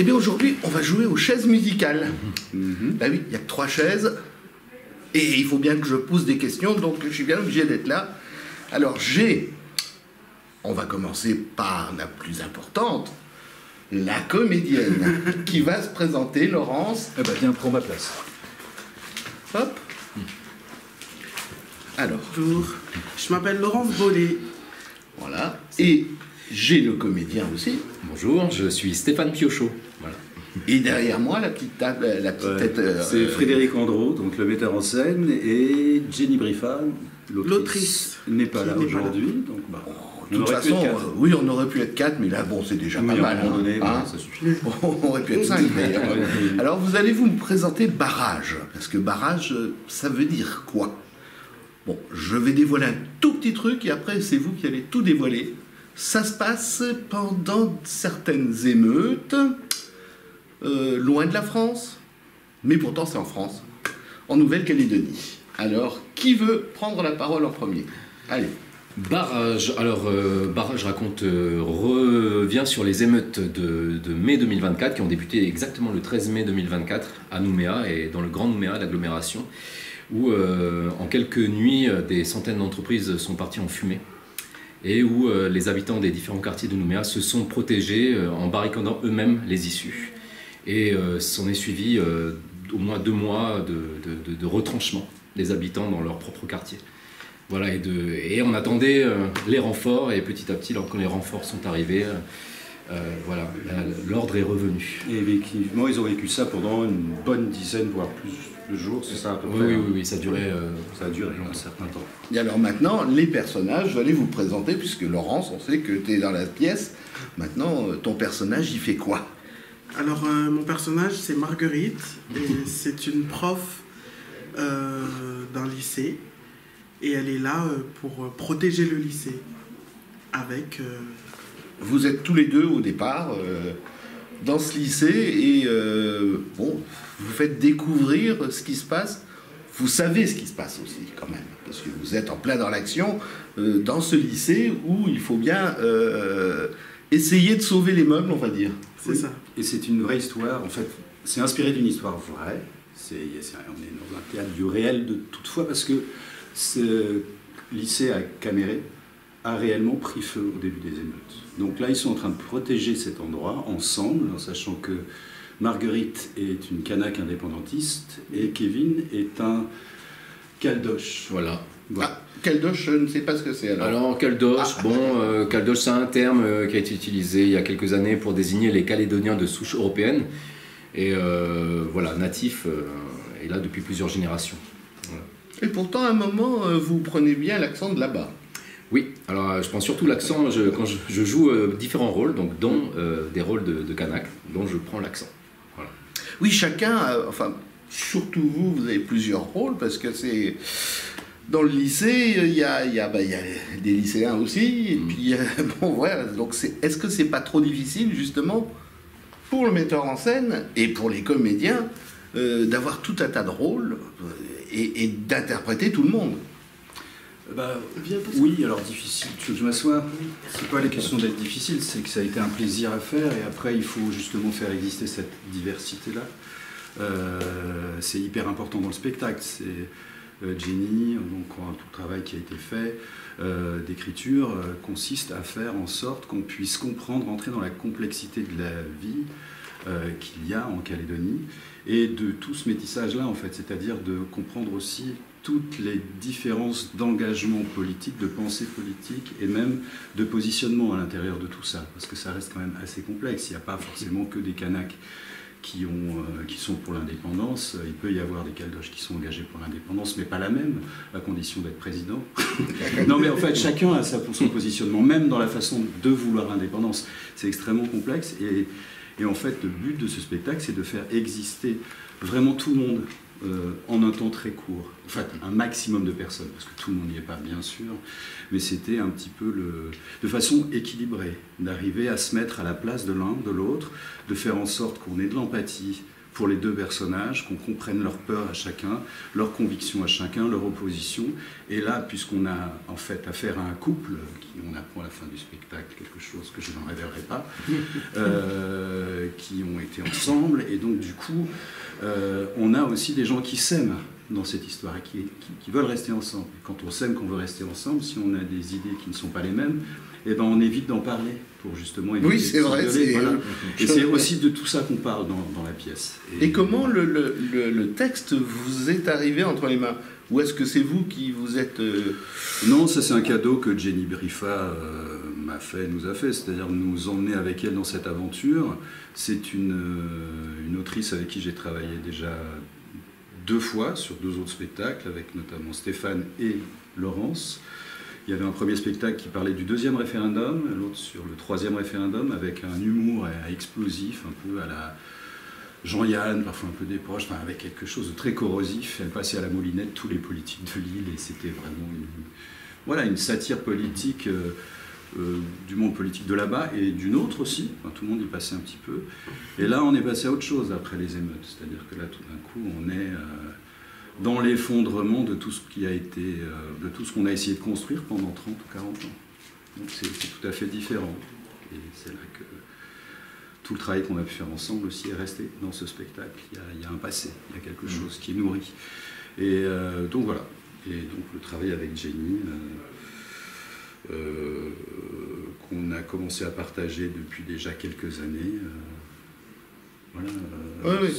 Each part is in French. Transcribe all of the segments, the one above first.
Eh bien aujourd'hui, on va jouer aux chaises musicales. Bah oui, il n'y a que 3 chaises. Et il faut bien que je pose des questions, donc je suis bien obligé d'être là. Alors on va commencer par la plus importante, la comédienne, qui va se présenter, Laurence. Eh ben viens, prends ma place. Hop. Alors. Bonjour, je m'appelle Laurence Bollet. Voilà. Et j'ai le comédien aussi. Bonjour, je suis Stéphane Piochot. Voilà. Et derrière moi, la petite tête. C'est Frédéric Andreau, donc le metteur en scène, et Jenny Briffa, l'autrice, n'est pas là aujourd'hui. Donc, bah, de toute façon, oui, on aurait pu être 4, mais là, bon, c'est déjà pas mal. Ça suffit. On aurait pu être 5. Alors, vous allez vous présenter Barrage, parce que Barrage, ça veut dire quoi? Bon, je vais dévoiler un tout petit truc, et après, c'est vous qui allez tout dévoiler. Ça se passe pendant certaines émeutes, loin de la France, mais pourtant c'est en France, en Nouvelle-Calédonie. Alors, qui veut prendre la parole en premier? Allez. Barrage, alors Barrage revient sur les émeutes de mai 2024 qui ont débuté exactement le 13 mai 2024 à Nouméa et dans le Grand Nouméa, l'agglomération, où en quelques nuits, des centaines d'entreprises sont parties en fumée et où les habitants des différents quartiers de Nouméa se sont protégés en barricadant eux-mêmes les issues. Et s'en est suivi au moins 2 mois de retranchement des habitants dans leur propre quartier. Voilà, et on attendait les renforts, et petit à petit, quand les renforts sont arrivés, voilà, l'ordre est revenu. Et effectivement, ils ont vécu ça pendant une bonne dizaine, voire plus de jours, c'est ça à peu près? Oui, ça a duré un certain temps. Et alors maintenant, les personnages, j'allais vous présenter, puisque Laurence, on sait que tu es dans la pièce. Maintenant, ton personnage, il fait quoi? Alors, mon personnage, c'est Marguerite, et c'est une prof d'un lycée, et elle est là pour protéger le lycée, avec... Vous êtes tous les deux, au départ, dans ce lycée, et bon, vous faites découvrir ce qui se passe. Vous savez ce qui se passe aussi, quand même, parce que vous êtes en plein dans l'action, dans ce lycée où il faut bien essayer de sauver les meubles, on va dire. C'est ça. Et c'est une vraie histoire, en fait, c'est inspiré d'une histoire vraie. On est dans un théâtre du réel de toutefois, parce que ce lycée à Caméré a réellement pris feu au début des émeutes. Donc là, ils sont en train de protéger cet endroit ensemble, en sachant que Marguerite est une Kanak indépendantiste et Kevin est un Caldoche. Voilà. Ah, Caldoche, je ne sais pas ce que c'est alors. Alors, Caldoche, Caldoche, c'est un terme qui a été utilisé il y a quelques années pour désigner les Calédoniens de souche européenne. Et voilà, natif, est là depuis plusieurs générations. Voilà. Et pourtant, à un moment, vous prenez bien l'accent de là-bas. Oui, alors je prends surtout l'accent quand je joue différents rôles, donc dont des rôles de Kanak, dont je prends l'accent. Voilà. Oui, chacun, enfin, surtout vous, vous avez plusieurs rôles, parce que c'est... Dans le lycée, il y a des lycéens aussi, et puis, bon, voilà, donc est-ce que c'est pas trop difficile, justement, pour le metteur en scène et pour les comédiens, d'avoir tout un tas de rôles et d'interpréter tout le monde? Oui, alors difficile, tu veux que je m'assoie? C'est pas la question d'être difficile, c'est que ça a été un plaisir à faire, et après il faut justement faire exister cette diversité-là. C'est hyper important dans le spectacle. C'est Jenny, donc tout le travail qui a été fait d'écriture consiste à faire en sorte qu'on puisse comprendre, entrer dans la complexité de la vie qu'il y a en Calédonie, et de tout ce métissage-là, en fait, c'est-à-dire de comprendre aussi toutes les différences d'engagement politique, de pensée politique et même de positionnement à l'intérieur de tout ça, parce que ça reste quand même assez complexe. Il n'y a pas forcément que des Kanaks qui sont pour l'indépendance. Il peut y avoir des Caldoches qui sont engagés pour l'indépendance, mais pas la même, à condition d'être président. Non, mais en fait, chacun a son positionnement, même dans la façon de vouloir l'indépendance. C'est extrêmement complexe, et en fait, le but de ce spectacle, c'est de faire exister vraiment tout le monde en un temps très court. En fait, un maximum de personnes, parce que tout le monde n'y est pas, bien sûr, mais c'était un petit peu de façon équilibrée, d'arriver à se mettre à la place de l'un, de l'autre, de faire en sorte qu'on ait de l'empathie pour les deux personnages, qu'on comprenne leur peur à chacun, leurs convictions à chacun, leur opposition. Et là, puisqu'on a en fait affaire à un couple, on apprend à la fin du spectacle quelque chose que je n'en révélerai pas, qui ont été ensemble, et donc du coup, on a aussi des gens qui s'aiment dans cette histoire et qui veulent rester ensemble. Et quand on s'aime, qu'on veut rester ensemble, si on a des idées qui ne sont pas les mêmes, eh ben on évite d'en parler pour justement éviter. Oui, c'est vrai. Voilà. Et c'est aussi de tout ça qu'on parle dans la pièce. Et comment le texte vous est arrivé entre les mains? Ou est-ce que c'est vous qui vous êtes... Non, ça c'est un cadeau que Jenny Briffa nous a fait, c'est-à-dire nous emmener avec elle dans cette aventure. C'est une autrice avec qui j'ai travaillé déjà 2 fois sur 2 autres spectacles, avec notamment Stéphane et Laurence. Il y avait un premier spectacle qui parlait du 2e référendum, l'autre sur le 3e référendum, avec un humour explosif, un peu à la Jean-Yann, parfois un peu des proches, enfin, avec quelque chose de très corrosif. Elle passait à la moulinette tous les politiques de l'île, et c'était vraiment une satire politique du monde politique de là-bas, et d'une autre aussi. Enfin, tout le monde y passait un petit peu. Et là, on est passé à autre chose après les émeutes. C'est-à-dire que là, tout d'un coup, on est dans l'effondrement de tout ce qui a été, de tout ce qu'on a essayé de construire pendant 30 ou 40 ans. Donc c'est tout à fait différent. Et c'est là que tout le travail qu'on a pu faire ensemble aussi est resté dans ce spectacle. Il y a un passé, il y a quelque chose qui est nourri. Et donc voilà. Et donc le travail avec Jenny, qu'on a commencé à partager depuis déjà quelques années. Voilà. Oui.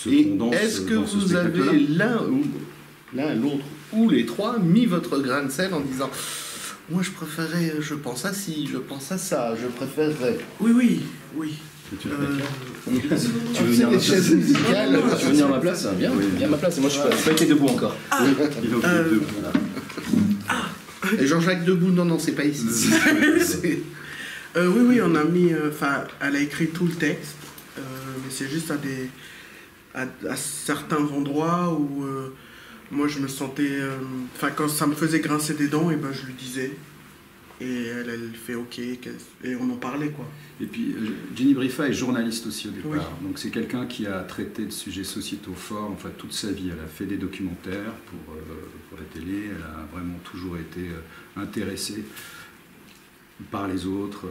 Et est-ce que vous avez l'un, l'autre ou les trois mis votre grain de sel en disant moi je préférais, je pense à ci, je pense à ça, je préférerais. Oui. Tu veux venir à ma place? Tu veux venir à ma place? Viens à ma place. Et moi je suis pas été debout encore. Et Jean-Jacques Debout, non, c'est pas ici. Oui, on a mis. Enfin, elle a écrit tout le texte, mais c'est juste à certains endroits où moi je me sentais. Enfin, quand ça me faisait grincer des dents, et ben je lui disais. Et elle fait OK, et on en parlait, quoi. Et puis, Jenny Briffa est journaliste aussi au départ. Oui. Donc c'est quelqu'un qui a traité de sujets sociétaux forts, enfin toute sa vie. Elle a fait des documentaires pour la télé, elle a vraiment toujours été intéressée par les autres.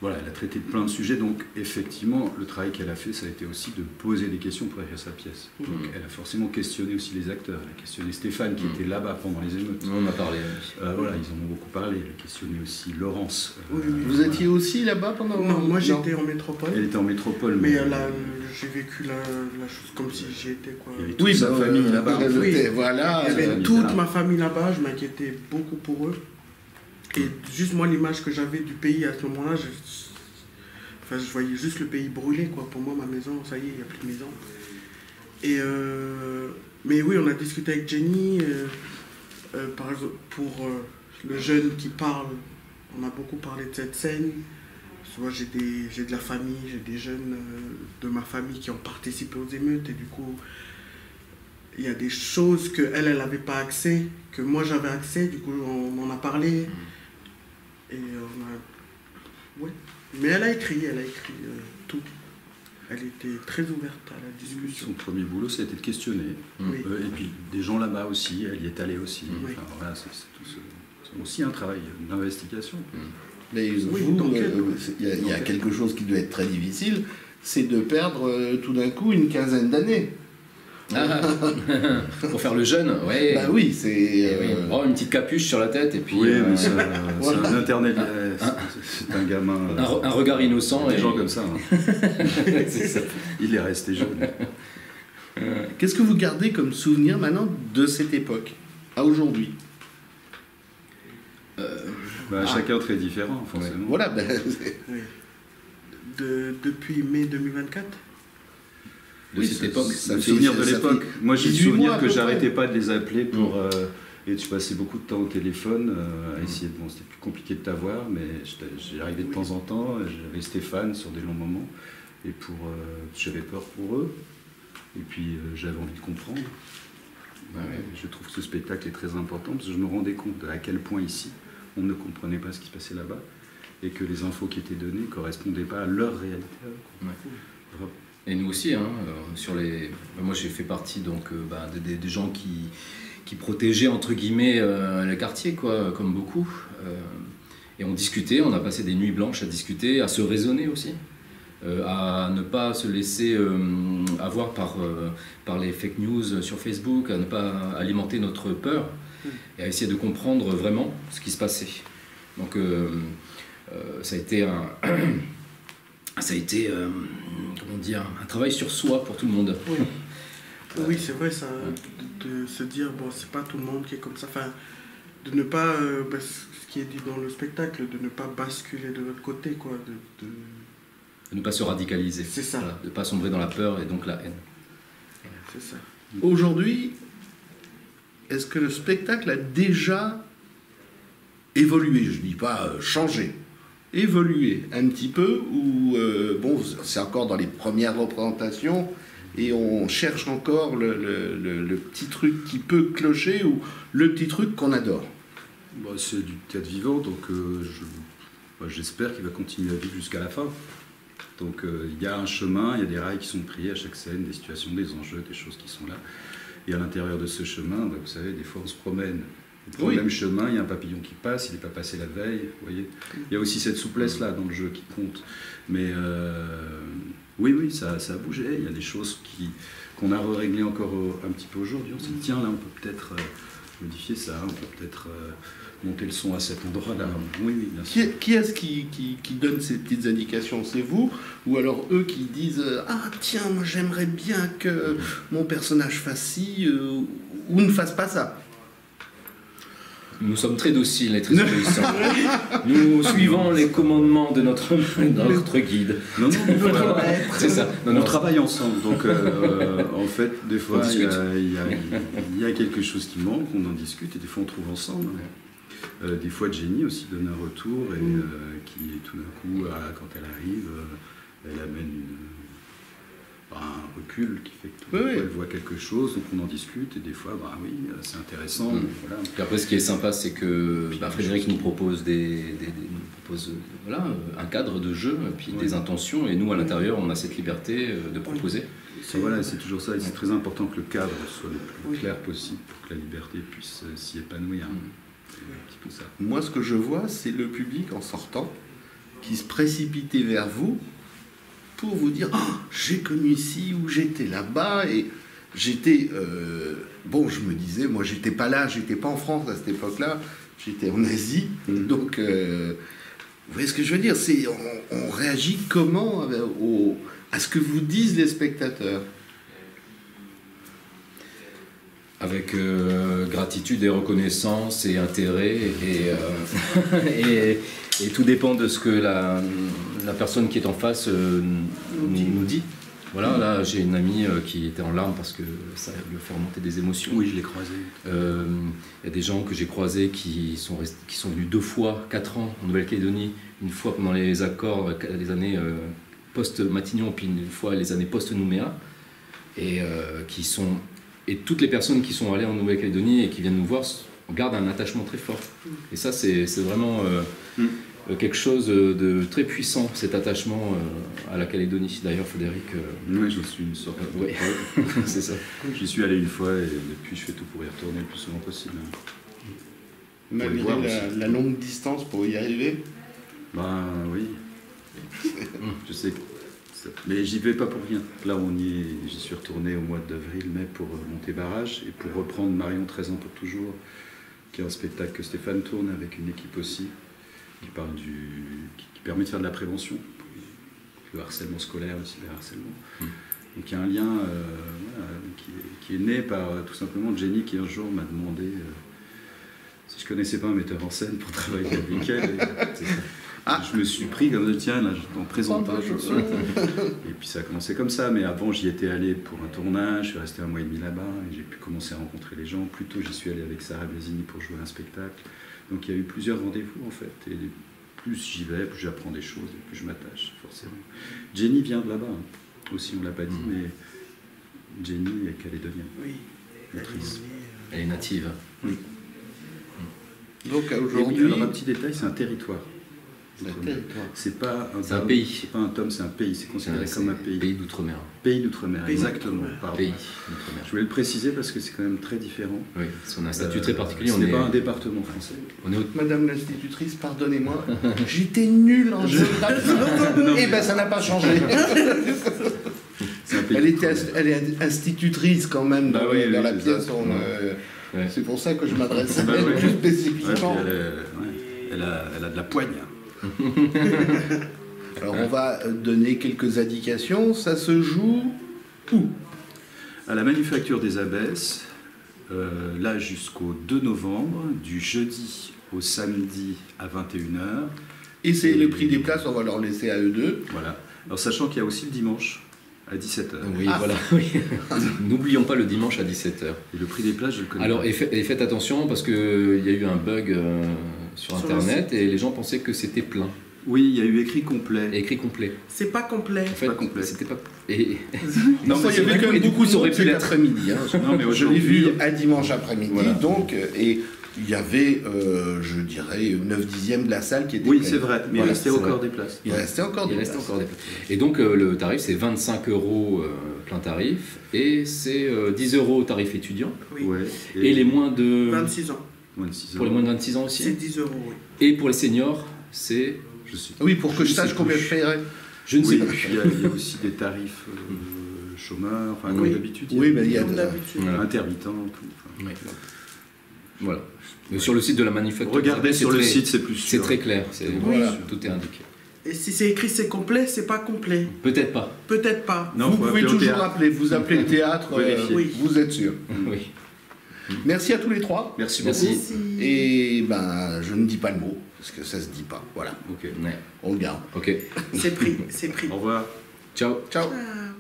Voilà, elle a traité de plein de sujets, donc effectivement, le travail qu'elle a fait, ça a été aussi de poser des questions pour écrire sa pièce. Donc elle a forcément questionné aussi les acteurs. Elle a questionné Stéphane, qui était là-bas pendant les émeutes. On a parlé. Voilà, ils en ont beaucoup parlé. Elle a questionné aussi Laurence. Vous étiez aussi là-bas pendant... Non, moi j'étais en métropole. Elle était en métropole. Mais là, j'ai vécu la chose comme si j'y étais, quoi. Il y avait toute sa famille là-bas. Voilà. Il y avait toute ma famille là-bas, je m'inquiétais beaucoup pour eux. Et juste moi, l'image que j'avais du pays à ce moment-là, je voyais juste le pays brûler, quoi. Pour moi, ma maison, ça y est, il n'y a plus de maison. Et mais oui, on a discuté avec Jenny, par exemple, pour le jeune qui parle, on a beaucoup parlé de cette scène. Soit j'ai de la famille, j'ai des jeunes de ma famille qui ont participé aux émeutes, et du coup, il y a des choses qu'elle n'avait pas accès, que moi j'avais accès, du coup on en a parlé. Et ouais. Mais elle a écrit tout. Elle était très ouverte à la discussion. Son premier boulot, c'était de questionner. Oui. Et puis des gens là-bas aussi, elle y est allée aussi. Oui. Enfin, voilà, c'est aussi un travail d'investigation. Mais vous, il y a quelque chose qui doit être très difficile, c'est de perdre tout d'un coup une quinzaine d'années. Pour faire le jeune, ouais. Bah oui, c'est... Oh, une petite capuche sur la tête et puis... Oui, mais c'est un internet, c'est un gamin... Un regard innocent. Des gens comme ça. Hein. C'est ça. Il est resté jeune. Qu'est-ce que vous gardez comme souvenir maintenant de cette époque, à aujourd'hui? Chacun très différent, forcément. Voilà. Oui. Depuis mai 2024 de cette époque. Le souvenir de l'époque. Moi, j'ai le souvenir que j'arrêtais pas de les appeler pour... et tu passais beaucoup de temps au téléphone à essayer de... Bon, c'était plus compliqué de t'avoir, mais j'y arrivais de temps en temps. J'avais Stéphane sur des longs moments. Et j'avais peur pour eux. Et puis, j'avais envie de comprendre. Je trouve que ce spectacle est très important parce que je me rendais compte à quel point ici, on ne comprenait pas ce qui se passait là-bas. et que les infos qui étaient données ne correspondaient pas à leur réalité. Ouais. Et nous aussi, hein, moi j'ai fait partie donc, des gens qui protégeaient entre guillemets le quartier, quoi, comme beaucoup. Et on discutait, on a passé des nuits blanches à discuter, à se raisonner aussi, à ne pas se laisser avoir par les fake news sur Facebook, à ne pas alimenter notre peur et à essayer de comprendre vraiment ce qui se passait. Donc ça a été comment dire, un travail sur soi pour tout le monde. Oui, oui, c'est vrai, ça, de se dire, bon, c'est pas tout le monde qui est comme ça. Enfin, de ne pas, ce qui est dit dans le spectacle, de ne pas basculer de l'autre côté, quoi. De ne pas se radicaliser. C'est ça. Voilà, de ne pas sombrer dans la peur et donc la haine. C'est ça. Aujourd'hui, est-ce que le spectacle a déjà évolué? Je ne dis pas changé. Évolué un petit peu, ou bon, c'est encore dans les premières représentations et on cherche encore le petit truc qui peut clocher ou le petit truc qu'on adore. C'est du théâtre vivant, donc j'espère qu'il va continuer à vivre jusqu'à la fin. Donc il y a un chemin, il y a des rails qui sont pris à chaque scène, des situations, des enjeux, des choses qui sont là. Et à l'intérieur de ce chemin, vous savez, des fois on se promène. Au même chemin, il y a un papillon qui passe, il n'est pas passé la veille, vous voyez. Il y a aussi cette souplesse-là dans le jeu qui compte. Mais oui, ça a bougé. Il y a des choses qu'on a réglées encore un petit peu aujourd'hui. On s'est dit, tiens, là, on peut peut-être modifier ça, on peut peut-être monter le son à cet endroit-là. Oui, bien sûr. Qui est-ce qui donne ces petites indications? C'est vous? Ou alors eux qui disent, ah tiens, moi j'aimerais bien que mon personnage fasse ci ou ne fasse pas ça? Nous sommes très dociles et très obéissants. Nous suivons les commandements de notre guide. Non, c'est ça. On travaille ensemble, donc en fait, des fois, il y a quelque chose qui manque, on en discute, et des fois, on trouve ensemble. Des fois, Jenny aussi donne un retour, et qui, tout d'un coup, quand elle arrive, elle amène un recul qui fait que elle voit quelque chose, donc on en discute, et des fois, c'est intéressant. Voilà. Puis après, ce qui est sympa, c'est que Frédéric nous propose, un cadre de jeu, puis des intentions, et nous, à l'intérieur, on a cette liberté de proposer. Voilà, c'est toujours ça, et c'est très important que le cadre soit le plus clair possible pour que la liberté puisse s'y épanouir. C'est un petit peu ça. Moi, ce que je vois, c'est le public en sortant qui se précipitait vers vous pour vous dire, j'ai connu ici, ou j'étais là-bas, et j'étais... je me disais, moi j'étais pas là, j'étais pas en France à cette époque-là, j'étais en Asie, donc vous voyez ce que je veux dire, on réagit comment à ce que vous disent les spectateurs? Avec gratitude et reconnaissance et intérêt, et tout dépend de ce que la personne qui est en face nous dit. Voilà, là j'ai une amie qui était en larmes parce que ça lui a fait remonter des émotions. Oui, je l'ai croisée. Il y a des gens que j'ai croisés qui sont venus 2 fois, 4 ans en Nouvelle-Calédonie, une fois pendant les accords, les années post-Matignon, puis une fois les années post-Nouméa, et toutes les personnes qui sont allées en Nouvelle-Calédonie et qui viennent nous voir gardent un attachement très fort. Et ça, c'est vraiment quelque chose de très puissant, cet attachement à la Calédonie. D'ailleurs, Frédéric... Oui, je suis une sorte de... Oui, c'est ça. J'y suis allé une fois et depuis, je fais tout pour y retourner le plus souvent possible. Malgré la longue distance pour y arriver? Oui. Je sais. Mais j'y vais pas pour rien. Là, j'y suis retourné au mois d'avril-mai pour monter barrage et pour reprendre Marion 13 ans pour toujours, qui est un spectacle que Stéphane tourne avec une équipe aussi, qui permet de faire de la prévention, le harcèlement scolaire, le cyberharcèlement. Donc il y a un lien qui est né par tout simplement Jenny qui un jour m'a demandé si je connaissais pas un metteur en scène pour travailler avec elle. Je me suis pris comme tiens, là, je t'en présente un. Et puis ça a commencé comme ça, mais avant j'y étais allé pour un tournage, je suis resté 1 mois et demi là-bas, et j'ai pu commencer à rencontrer les gens. Plus tôt, j'y suis allé avec Sarah Blasini pour jouer un spectacle. Donc il y a eu plusieurs rendez-vous en fait, et plus j'y vais, plus j'apprends des choses, et plus je m'attache, forcément. Jenny vient de là-bas, aussi, on ne l'a pas dit, mais Jenny est calédonienne. Oui. Elle est native. Donc aujourd'hui... Alors un petit détail, c'est un territoire. C'est pas C'est un pays. C'est pas un tome, c'est un pays. C'est considéré comme un pays. Pays d'outre-mer. Pays d'outre-mer, Pays exactement. d'outre-mer. Pardon. Pays d'outre-mer. Je voulais le préciser parce que c'est quand même très différent. Oui, parce qu'on a un statut très particulier. Ce n'est pas un département français. On est au Madame l'institutrice, pardonnez-moi, j'étais nul en géographie. Eh ben, ça n'a pas changé. C'est un pays Elle d'outre-mer. est institutrice quand même Bah dans, oui, dans oui, la c'est pièce. ça. Ouais. C'est pour ça que je m'adresse Bah oui. plus Ouais, puis spécifiquement. elle a de la poigne. Alors on va donner quelques indications. Ça se joue où? À la Manufacture des Abbesses, là jusqu'au 2 novembre, du jeudi au samedi à 21h. Et c'est le prix des places, on va leur laisser à eux deux. Voilà. Alors sachant qu'il y a aussi le dimanche à 17h. Oui, Ah. voilà. Oui. N'oublions pas le dimanche à 17h. Et le prix des places, je le connais. Alors, pas. et faites attention parce qu'il y a eu un bug sur Sur le Internet et les gens pensaient que c'était plein, Oui, il y a eu écrit complet. écrit complet. C'est pas complet. En fait, pas complet. c'était pas. Et Non, mais il y avait c'est quand et même du coup, beaucoup ça aurait de pu cet l'être. après-midi. Hein. Non, mais Je l'ai vu aujourd'hui- un dimanche après-midi, Voilà. donc, et il y avait, je dirais, 9/10 de la salle qui était Oui, pleine. c'est vrai, mais Voilà, il restait c'est encore vrai. des places. Il restait encore il des restait places. encore des places. Et donc, le tarif, c'est 25 € plein tarif et c'est 10 € tarif étudiant. Oui. Ouais. Et les moins de. 26 ans. moins de 6 Pour les moins de 26 ans C'est aussi. 10 €, oui. Et pour les seniors, c'est. Je sais. Oui, pour que je sache sais combien plus. je paierais. Je ne sais Oui, pas. puis il y a aussi des tarifs chômeurs, enfin comme Oui. d'habitude. Oui, mais il y a Comme de- d'habitude. Voilà. intermittents, tout. Enfin, Ouais. Voilà. Mais sur le site de la manufacture. Regardez c'est sur le très- site, c'est plus C'est sûr. très clair. C'est- Voilà. Tout est indiqué. Et si c'est écrit c'est complet, c'est pas complet. Peut-être pas. Peut-être pas. Non, vous faut pouvez appeler au toujours théâtre. appeler, vous appelez le théâtre, Vérifiez. Oui. vous êtes sûr. Oui. Merci à tous les trois. Merci Merci. beaucoup. Et ben, je ne dis pas le mot, parce que ça se dit pas. Voilà, Ok. Ouais. on le garde. Ok. C'est pris, c'est pris. Au revoir. Ciao. Ciao. Ah.